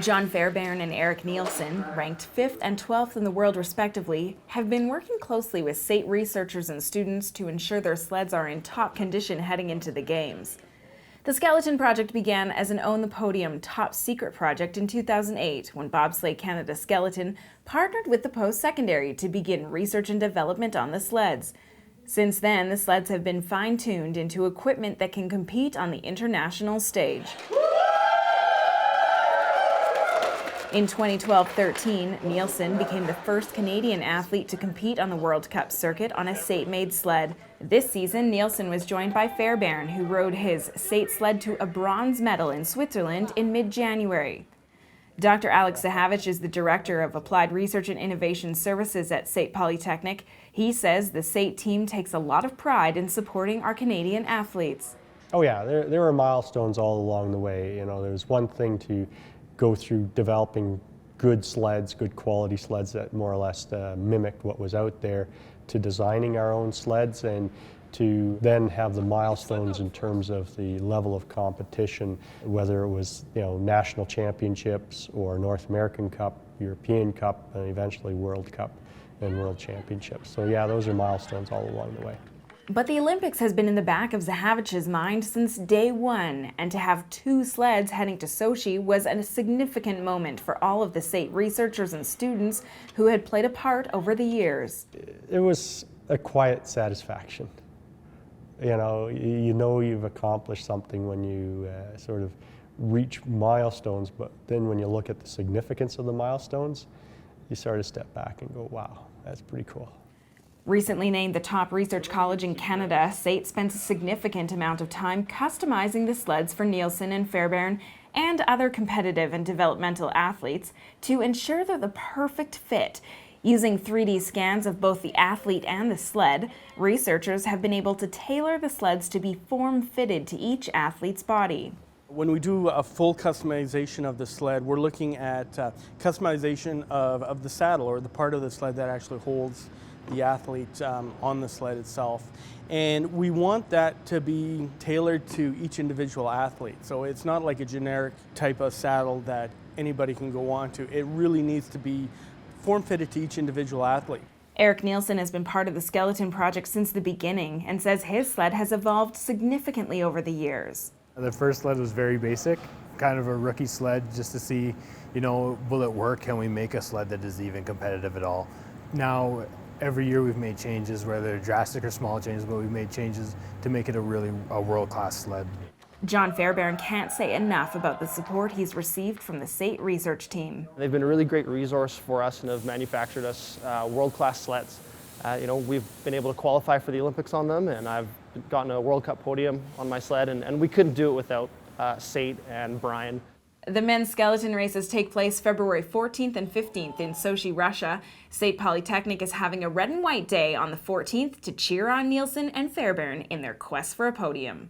John Fairbairn and Eric Neilson, ranked 5th and 12th in the world respectively, have been working closely with SAIT researchers and students to ensure their sleds are in top condition heading into the Games. The skeleton project began as an Own the Podium top secret project in 2008 when Bobsleigh Canada Skeleton partnered with the post-secondary to begin research and development on the sleds. Since then, the sleds have been fine-tuned into equipment that can compete on the international stage. In 2012-13, Neilson became the first Canadian athlete to compete on the World Cup circuit on a SAIT-made sled. This season, Neilson was joined by Fairbairn, who rode his SAIT sled to a bronze medal in Switzerland in mid-January. Dr. Alex Zahavich is the Director of Applied Research and Innovation Services at SAIT Polytechnic. He says the SAIT team takes a lot of pride in supporting our Canadian athletes. Oh yeah, there were milestones all along the way. You know, there's one thing to go through developing good sleds, good quality sleds that more or less mimicked what was out there, to designing our own sleds, and to then have the milestones in terms of the level of competition, whether it was, you know, national championships or North American Cup, European Cup, and eventually World Cup and World Championships. So yeah, those are milestones all along the way. But the Olympics has been in the back of Zahavich's mind since day one, and to have 2 sleds heading to Sochi was a significant moment for all of the SAIT researchers and students who had played a part over the years. It was a quiet satisfaction. You know you've accomplished something when you sort of reach milestones, but then when you look at the significance of the milestones, you sort of step back and go, wow, that's pretty cool. Recently named the top research college in Canada, SAIT spent a significant amount of time customizing the sleds for Neilson and Fairbairn and other competitive and developmental athletes to ensure they're the perfect fit. Using 3D scans of both the athlete and the sled, researchers have been able to tailor the sleds to be form-fitted to each athlete's body. When we do a full customization of the sled, we're looking at customization of the saddle, or the part of the sled that actually holds the athlete on the sled itself. And we want that to be tailored to each individual athlete. So it's not like a generic type of saddle that anybody can go onto. It really needs to be form-fitted to each individual athlete. Eric Neilson has been part of the skeleton project since the beginning and says his sled has evolved significantly over the years. The first sled was very basic, kind of a rookie sled, just to see, you know, will it work? Can we make a sled that is even competitive at all? Now, every year we've made changes, whether they're drastic or small changes, but we've made changes to make it a world-class sled. John Fairbairn can't say enough about the support he's received from the SAIT research team. They've been a really great resource for us and have manufactured us world-class sleds. We've been able to qualify for the Olympics on them, and I've gotten a World Cup podium on my sled, and we couldn't do it without SAIT and Brian. The men's skeleton races take place February 14th and 15th in Sochi, Russia. SAIT Polytechnic is having a red and white day on the 14th to cheer on Neilson and Fairbairn in their quest for a podium.